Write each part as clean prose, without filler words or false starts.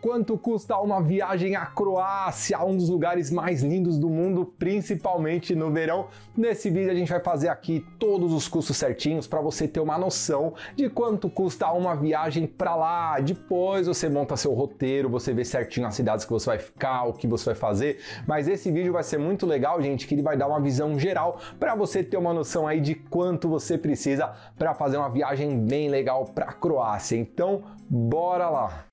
Quanto custa uma viagem à Croácia, um dos lugares mais lindos do mundo, principalmente no verão? Nesse vídeo a gente vai fazer aqui todos os custos certinhos para você ter uma noção de quanto custa uma viagem para lá. Depois você monta seu roteiro, você vê certinho as cidades que você vai ficar, o que você vai fazer. Mas esse vídeo vai ser muito legal, gente, que ele vai dar uma visão geral para você ter uma noção aí de quanto você precisa para fazer uma viagem bem legal para a Croácia. Então, bora lá!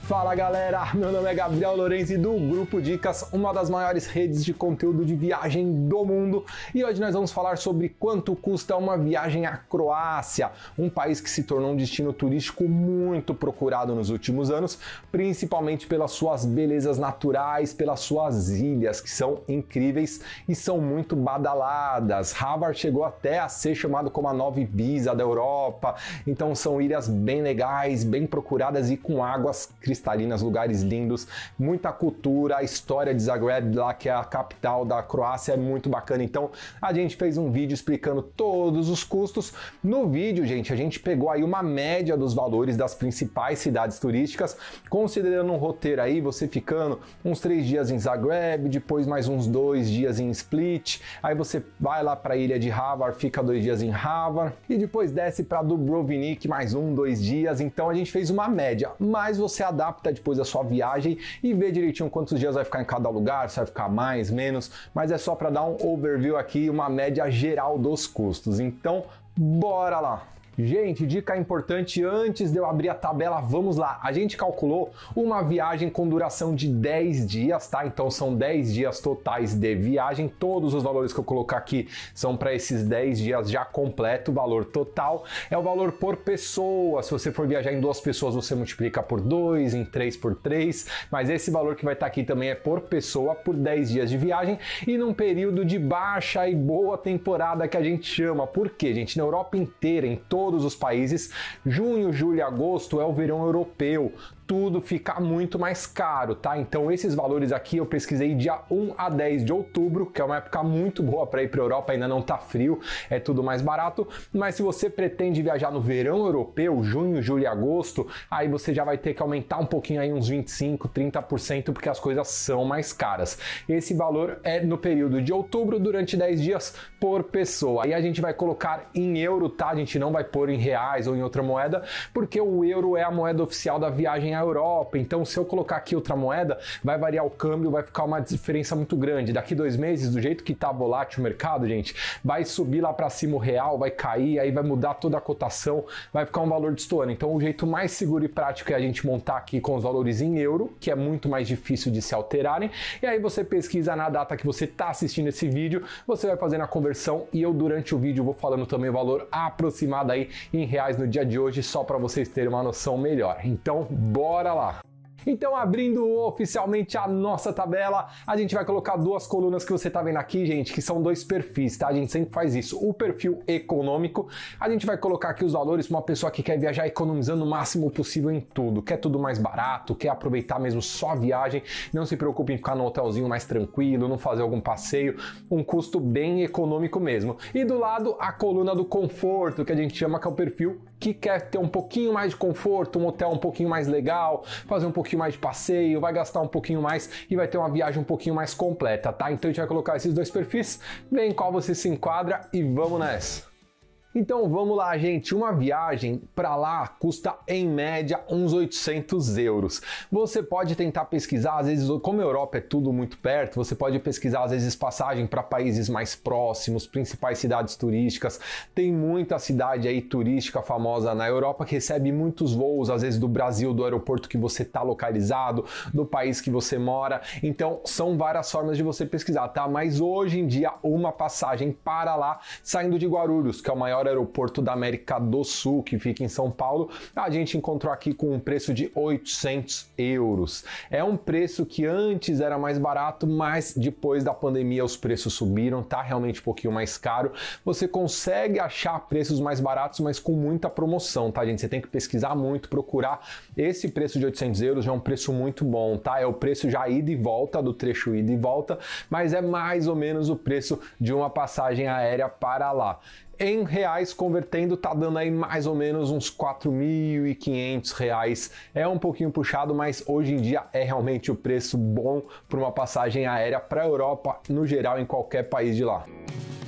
Fala galera, meu nome é Gabriel Lorenzi do Grupo Dicas, uma das maiores redes de conteúdo de viagem do mundo, e hoje nós vamos falar sobre quanto custa uma viagem à Croácia, um país que se tornou um destino turístico muito procurado nos últimos anos, principalmente pelas suas belezas naturais, pelas suas ilhas, que são incríveis e são muito badaladas. Hvar chegou até a ser chamado como a nova Ibiza da Europa, então são ilhas bem legais, bem procuradas e com águas cristalinas, lugares lindos, muita cultura, a história de Zagreb, lá que é a capital da Croácia, é muito bacana. Então a gente fez um vídeo explicando todos os custos. No vídeo, gente, a gente pegou aí uma média dos valores das principais cidades turísticas, considerando um roteiro aí, você ficando uns 3 dias em Zagreb, depois mais uns 2 dias em Split, aí você vai lá para a ilha de Hvar, fica 2 dias em Hvar, e depois desce para Dubrovnik mais 2 dias. Então a gente fez uma média, mas você adapta depois da sua viagem e vê direitinho quantos dias vai ficar em cada lugar, se vai ficar mais, menos, mas é só para dar um overview aqui, uma média geral dos custos. Então, bora lá! Gente, dica importante antes de eu abrir a tabela, vamos lá. A gente calculou uma viagem com duração de 10 dias, tá? Então são 10 dias totais de viagem. Todos os valores que eu colocar aqui são para esses 10 dias já completo. O valor total é o valor por pessoa. Se você for viajar em 2 pessoas, você multiplica por 2, em 3 por 3. Mas esse valor que vai estar aqui também é por pessoa, por 10 dias de viagem e num período de baixa e boa temporada que a gente chama. Por quê, gente? Na Europa inteira, em todos os países, junho, julho e agosto é o verão europeu. Tudo fica muito mais caro, tá? Então esses valores aqui eu pesquisei dia 1 a 10 de outubro, que é uma época muito boa para ir para a Europa, ainda não tá frio, é tudo mais barato, mas se você pretende viajar no verão europeu, junho, julho e agosto, aí você já vai ter que aumentar um pouquinho aí, uns 25, 30%, porque as coisas são mais caras. Esse valor é no período de outubro, durante 10 dias por pessoa. Aí a gente vai colocar em euro, tá? A gente não vai pôr em reais ou em outra moeda, porque o euro é a moeda oficial da viagem à Europa. Então, se eu colocar aqui outra moeda, vai variar o câmbio, vai ficar uma diferença muito grande. Daqui 2 meses, do jeito que tá volátil o mercado, gente, vai subir lá para cima o real, vai cair, aí vai mudar toda a cotação, vai ficar um valor destoando. Então, o jeito mais seguro e prático é a gente montar aqui com os valores em euro, que é muito mais difícil de se alterarem. E aí você pesquisa na data que você tá assistindo esse vídeo, você vai fazendo a conversão e eu durante o vídeo vou falando também o valor aproximado aí em reais no dia de hoje, só para vocês terem uma noção melhor. Então, bora lá! Então, abrindo oficialmente a nossa tabela, a gente vai colocar 2 colunas que você tá vendo aqui, gente, que são 2 perfis, tá? A gente sempre faz isso. O perfil econômico, a gente vai colocar aqui os valores para uma pessoa que quer viajar economizando o máximo possível em tudo, quer tudo mais barato, quer aproveitar mesmo só a viagem, não se preocupe em ficar num hotelzinho mais tranquilo, não fazer algum passeio, um custo bem econômico mesmo. E do lado, a coluna do conforto, que a gente chama, que é o perfil que quer ter um pouquinho mais de conforto, um hotel um pouquinho mais legal, fazer um pouquinho mais de passeio, vai gastar um pouquinho mais e vai ter uma viagem um pouquinho mais completa, tá? Então a gente vai colocar esses 2 perfis, vê em qual você se enquadra e vamos nessa! Então vamos lá, gente, uma viagem para lá custa em média uns 800 euros. Você pode tentar pesquisar, às vezes, como a Europa é tudo muito perto, você pode pesquisar às vezes passagem para países mais próximos, principais cidades turísticas. Tem muita cidade aí turística famosa na Europa que recebe muitos voos, às vezes do Brasil, do aeroporto que você está localizado, do país que você mora. Então são várias formas de você pesquisar, tá? Mas hoje em dia uma passagem para lá, saindo de Guarulhos, que é o maior maior aeroporto da América do Sul, que fica em São Paulo, a gente encontrou aqui com um preço de 800 euros. É um preço que antes era mais barato, mas depois da pandemia os preços subiram, tá realmente um pouquinho mais caro. Você consegue achar preços mais baratos, mas com muita promoção, tá, gente? Você tem que pesquisar muito, procurar. Esse preço de 800 euros já é um preço muito bom, tá? É o preço já ida e volta, do trecho ida e volta, mas é mais ou menos o preço de uma passagem aérea para lá. Em reais, convertendo, tá dando aí mais ou menos uns R$4.500. É um pouquinho puxado, mas hoje em dia é realmente o preço bom para uma passagem aérea para a Europa, no geral, em qualquer país de lá.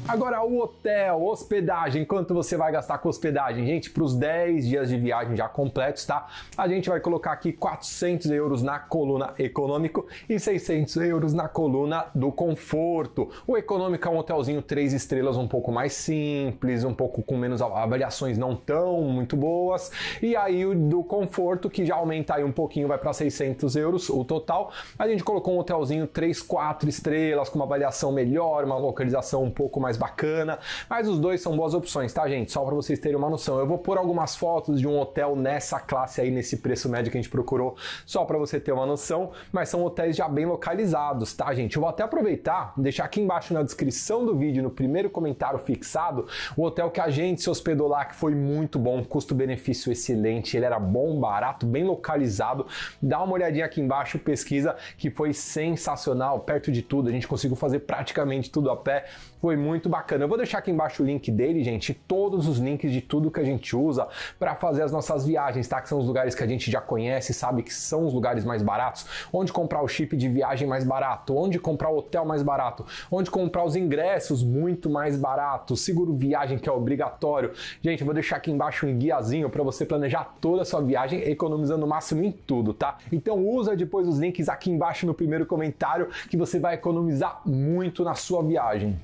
Agora o hotel, hospedagem, quanto você vai gastar com hospedagem? Gente, para os 10 dias de viagem já completos, tá? A gente vai colocar aqui 400 euros na coluna econômico e 600 euros na coluna do conforto. O econômico é um hotelzinho 3 estrelas, um pouco mais simples, um pouco com menos avaliações não tão muito boas. E aí o do conforto, que já aumenta aí um pouquinho, vai para 600 euros o total. A gente colocou um hotelzinho 3, 4 estrelas, com uma avaliação melhor, uma localização um pouco mais bacana, mas os dois são boas opções, tá, gente? Só para vocês terem uma noção. Eu vou pôr algumas fotos de um hotel nessa classe aí, nesse preço médio que a gente procurou, só para você ter uma noção, mas são hotéis já bem localizados, tá, gente? Eu vou até aproveitar, deixar aqui embaixo na descrição do vídeo, no primeiro comentário fixado, o hotel que a gente se hospedou lá, que foi muito bom, custo-benefício excelente, ele era bom, barato, bem localizado. Dá uma olhadinha aqui embaixo, pesquisa, que foi sensacional, perto de tudo, a gente conseguiu fazer praticamente tudo a pé, foi muito bacana. Eu vou deixar aqui embaixo o link dele, gente, todos os links de tudo que a gente usa para fazer as nossas viagens, tá? Que são os lugares que a gente já conhece, sabe que são os lugares mais baratos, onde comprar o chip de viagem mais barato, onde comprar o hotel mais barato, onde comprar os ingressos muito mais baratos, seguro viagem que é obrigatório. Gente, eu vou deixar aqui embaixo um guiazinho para você planejar toda a sua viagem, economizando o máximo em tudo, tá? Então usa depois os links aqui embaixo no primeiro comentário que você vai economizar muito na sua viagem.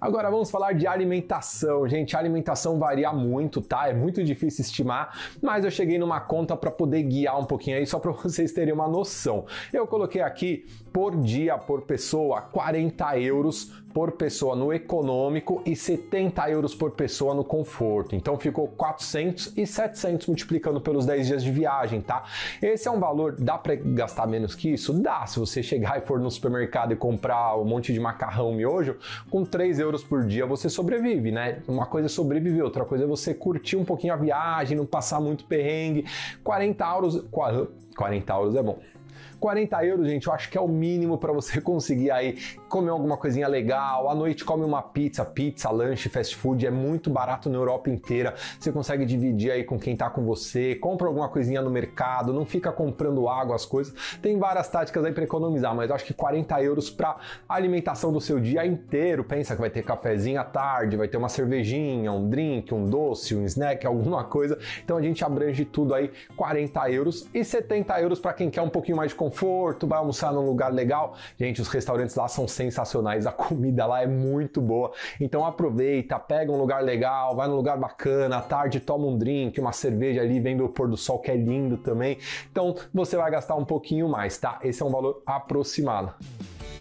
Agora vamos falar de alimentação. Gente, a alimentação varia muito, tá? É muito difícil estimar, mas eu cheguei numa conta para poder guiar um pouquinho aí, só para vocês terem uma noção. Eu coloquei aqui por dia, por pessoa, 40 euros por pessoa no econômico e 70 euros por pessoa no conforto. Então ficou 400 e 700 multiplicando pelos 10 dias de viagem, tá? Esse é um valor, dá para gastar menos que isso? Dá, se você chegar e for no supermercado e comprar um monte de macarrão, miojo, com 3 euros por dia você sobrevive, né? Uma coisa é sobreviver, outra coisa é você curtir um pouquinho a viagem, não passar muito perrengue. 40 euros é bom. 40 euros, gente, eu acho que é o mínimo para você conseguir aí comer alguma coisinha legal. À noite come uma pizza, lanche, fast food, é muito barato na Europa inteira. Você consegue dividir aí com quem tá com você, compra alguma coisinha no mercado, não fica comprando água, as coisas. Tem várias táticas aí para economizar, mas eu acho que 40 euros para alimentação do seu dia inteiro. Pensa que vai ter cafezinho à tarde, vai ter uma cervejinha, um drink, um doce, um snack, alguma coisa. Então a gente abrange tudo aí, 40 euros e 70 euros para quem quer um pouquinho mais de conforto, vai almoçar num lugar legal. Gente, os restaurantes lá são sensacionais, a comida lá é muito boa. Então aproveita, pega um lugar legal, vai num lugar bacana, à tarde toma um drink, uma cerveja ali, vendo o pôr do sol que é lindo também. Então você vai gastar um pouquinho mais, tá? Esse é um valor aproximado.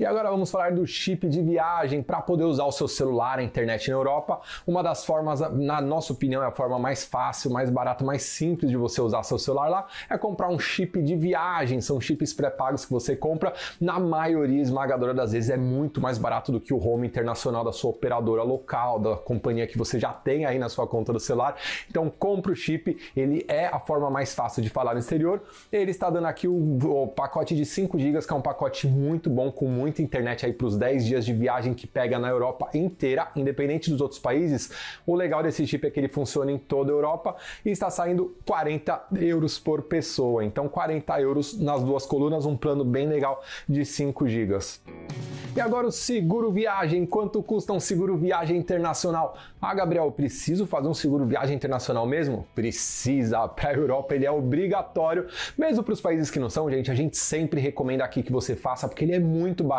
E agora vamos falar do chip de viagem para poder usar o seu celular, a internet na Europa. Uma das formas, na nossa opinião, é a forma mais fácil, mais barata, mais simples de você usar seu celular lá, é comprar um chip de viagem. São chips pré-pagos que você compra. Na maioria esmagadora das vezes é muito mais barato do que o home internacional da sua operadora local, da companhia que você já tem aí na sua conta do celular. Então compra o chip, ele é a forma mais fácil de falar no exterior. Ele está dando aqui o pacote de 5 GB, que é um pacote muito bom, com muita internet aí para os 10 dias de viagem que pega na Europa inteira, independente dos outros países. O legal desse chip é que ele funciona em toda a Europa e está saindo 40 euros por pessoa. Então 40 euros nas duas colunas, um plano bem legal de 5 GB. E agora o seguro viagem. Quanto custa um seguro viagem internacional? Ah, Gabriel, preciso fazer um seguro viagem internacional mesmo? Precisa. Para a Europa ele é obrigatório. Mesmo para os países que não são, gente, a gente sempre recomenda aqui que você faça, porque ele é muito barato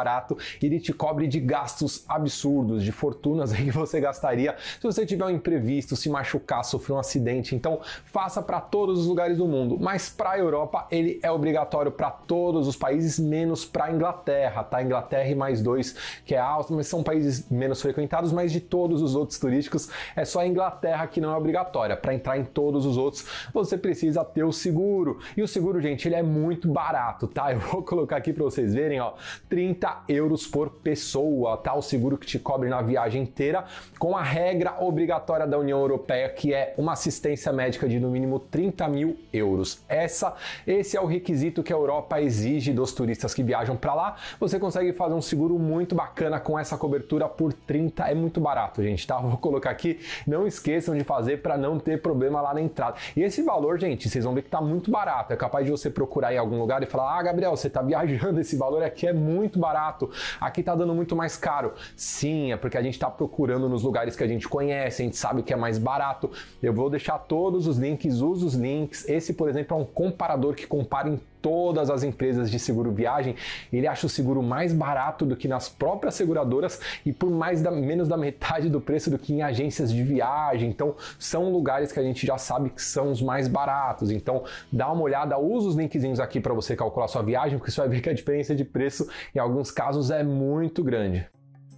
e ele te cobre de gastos absurdos, de fortunas aí que você gastaria se você tiver um imprevisto, se machucar, sofrer um acidente. Então faça para todos os lugares do mundo. Mas para a Europa ele é obrigatório para todos os países, menos para a Inglaterra, tá? Inglaterra e mais dois, que é a Áustria, mas são países menos frequentados, mas de todos os outros turísticos, é só a Inglaterra que não é obrigatória. Para entrar em todos os outros, você precisa ter o seguro. E o seguro, gente, ele é muito barato, tá? Eu vou colocar aqui para vocês verem, ó, 30 euros por pessoa, tá? O seguro que te cobre na viagem inteira, com a regra obrigatória da União Europeia, que é uma assistência médica de no mínimo 30 mil euros. Esse é o requisito que a Europa exige dos turistas que viajam para lá. Você consegue fazer um seguro muito bacana com essa cobertura por 30, é muito barato, gente, tá? Vou colocar aqui, não esqueçam de fazer para não ter problema lá na entrada. E esse valor, gente, vocês vão ver que tá muito barato. É capaz de você procurar em algum lugar e falar: ah, Gabriel, você tá viajando, esse valor aqui é muito barato, aqui tá dando muito mais caro. Sim, é porque a gente tá procurando nos lugares que a gente conhece, a gente sabe que é mais barato. Eu vou deixar todos os links, usa os links. Esse, por exemplo, é um comparador que compara em todas as empresas de seguro viagem. Ele acha o seguro mais barato do que nas próprias seguradoras e por menos da metade do preço do que em agências de viagem. Então, são lugares que a gente já sabe que são os mais baratos. Então, dá uma olhada, usa os linkzinhos aqui para você calcular sua viagem, porque você vai ver que a diferença de preço em alguns casos é muito grande.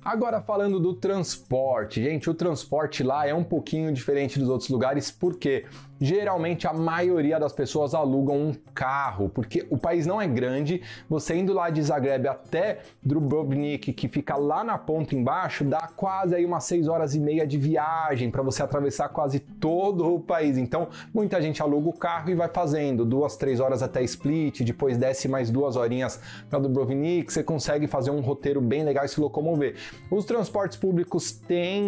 Agora falando do transporte, gente, o transporte lá é um pouquinho diferente dos outros lugares, porque geralmente a maioria das pessoas alugam um carro, porque o país não é grande. Você indo lá de Zagreb até Dubrovnik, que fica lá na ponta embaixo, dá quase aí umas 6 horas e meia de viagem para você atravessar quase todo o país. Então, muita gente aluga o carro e vai fazendo 2, 3 horas até Split, depois desce mais 2 horinhas para Dubrovnik, você consegue fazer um roteiro bem legal e se locomover. Os transportes públicos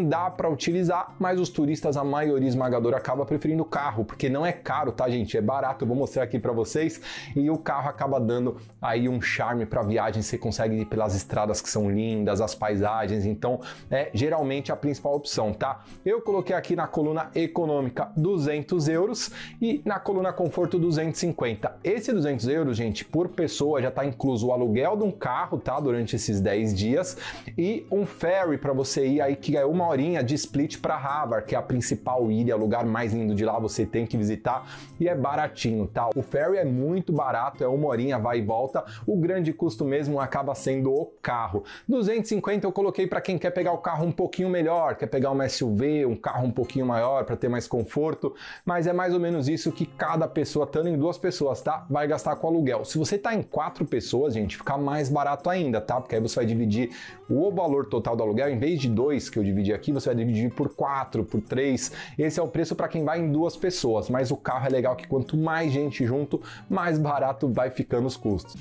dá para utilizar, mas os turistas, a maioria esmagadora, acaba preferindo o carro, porque não é caro, tá, gente? É barato, eu vou mostrar aqui para vocês, e o carro acaba dando aí um charme para a viagem. Você consegue ir pelas estradas que são lindas, as paisagens, então é geralmente a principal opção, tá? Eu coloquei aqui na coluna econômica 200 euros e na coluna conforto 250. Esse 200 euros, gente, por pessoa já está incluso o aluguel de um carro, tá? Durante esses 10 dias e um ferry para você ir aí, que é 1 horinha de Split para Hvar, que é a principal ilha, o lugar mais lindo de lá, você tem que visitar, e é baratinho, tá? O ferry é muito barato, é 1 horinha, vai e volta. O grande custo mesmo acaba sendo o carro. 250 eu coloquei para quem quer pegar o carro um pouquinho melhor, quer pegar uma SUV, um carro um pouquinho maior para ter mais conforto, mas é mais ou menos isso que cada pessoa, estando em 2 pessoas, tá? Vai gastar com aluguel. Se você tá em 4 pessoas, gente, fica mais barato ainda, tá? Porque aí você vai dividir o valor total do aluguel, em vez de 2 que eu dividi aqui, você vai dividir por 4, por 3. Esse é o preço para quem vai em 2 pessoas, mas o carro é legal que quanto mais gente junto, mais barato vai ficando os custos.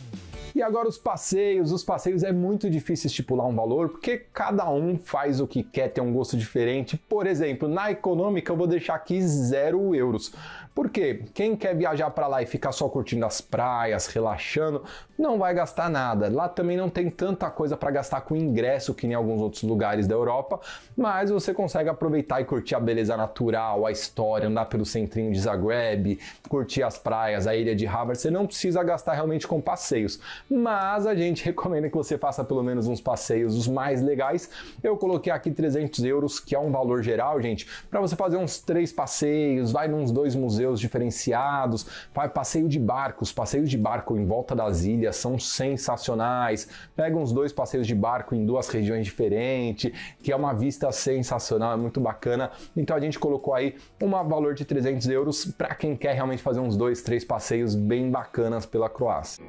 E agora os passeios é muito difícil estipular um valor, porque cada um faz o que quer, tem um gosto diferente. Por exemplo, na econômica eu vou deixar aqui 0 euros. Por quê? Quem quer viajar para lá e ficar só curtindo as praias, relaxando, não vai gastar nada. Lá também não tem tanta coisa para gastar com ingresso que nem alguns outros lugares da Europa, mas você consegue aproveitar e curtir a beleza natural, a história, andar pelo centrinho de Zagreb, curtir as praias, a ilha de Hvar. Você não precisa gastar realmente com passeios, mas a gente recomenda que você faça pelo menos uns passeios os mais legais. Eu coloquei aqui 300 euros, que é um valor geral, gente, para você fazer uns 3 passeios, vai nos 2 museus diferenciados, vai passeio de barcos, passeios de barco em volta das ilhas são sensacionais. Pega uns 2 passeios de barco em 2 regiões diferentes, que é uma vista sensacional, é muito bacana. Então a gente colocou aí um valor de 300 euros para quem quer realmente fazer uns 2, 3 passeios bem bacanas pela Croácia.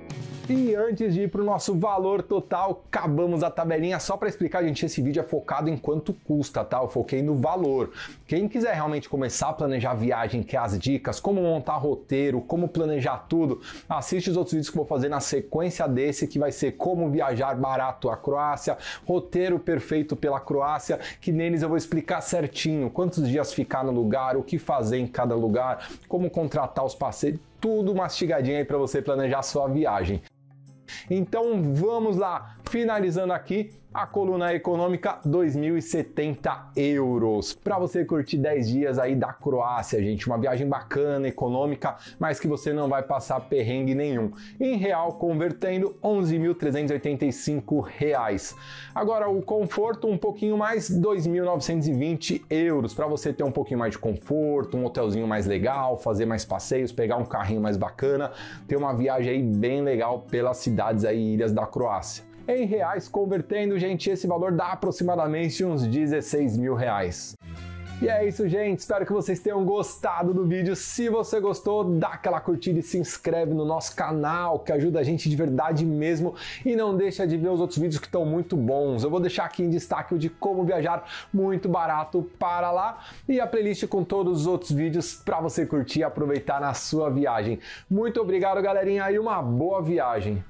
E antes de ir para o nosso valor total, acabamos a tabelinha. Só para explicar, gente, esse vídeo é focado em quanto custa, tá? Eu foquei no valor. Quem quiser realmente começar a planejar a viagem, quer as dicas, como montar roteiro, como planejar tudo, assiste os outros vídeos que eu vou fazer na sequência desse, que vai ser como viajar barato à Croácia, roteiro perfeito pela Croácia, que neles eu vou explicar certinho quantos dias ficar no lugar, o que fazer em cada lugar, como contratar os passeios, tudo mastigadinho aí para você planejar a sua viagem. Então vamos lá, finalizando aqui a coluna econômica, 2.070 euros. Para você curtir 10 dias aí da Croácia, gente. Uma viagem bacana, econômica, mas que você não vai passar perrengue nenhum. Em real, convertendo, 11.385 reais. Agora, o conforto, um pouquinho mais, 2.920 euros. Para você ter um pouquinho mais de conforto, um hotelzinho mais legal, fazer mais passeios, pegar um carrinho mais bacana, ter uma viagem aí bem legal pelas cidades aí, ilhas da Croácia. Em reais, convertendo, gente, esse valor dá aproximadamente uns 16 mil reais. E é isso, gente. Espero que vocês tenham gostado do vídeo. Se você gostou, dá aquela curtida e se inscreve no nosso canal, que ajuda a gente de verdade mesmo. E não deixa de ver os outros vídeos que estão muito bons. Eu vou deixar aqui em destaque o de como viajar muito barato para lá e a playlist com todos os outros vídeos para você curtir e aproveitar na sua viagem. Muito obrigado, galerinha, e uma boa viagem.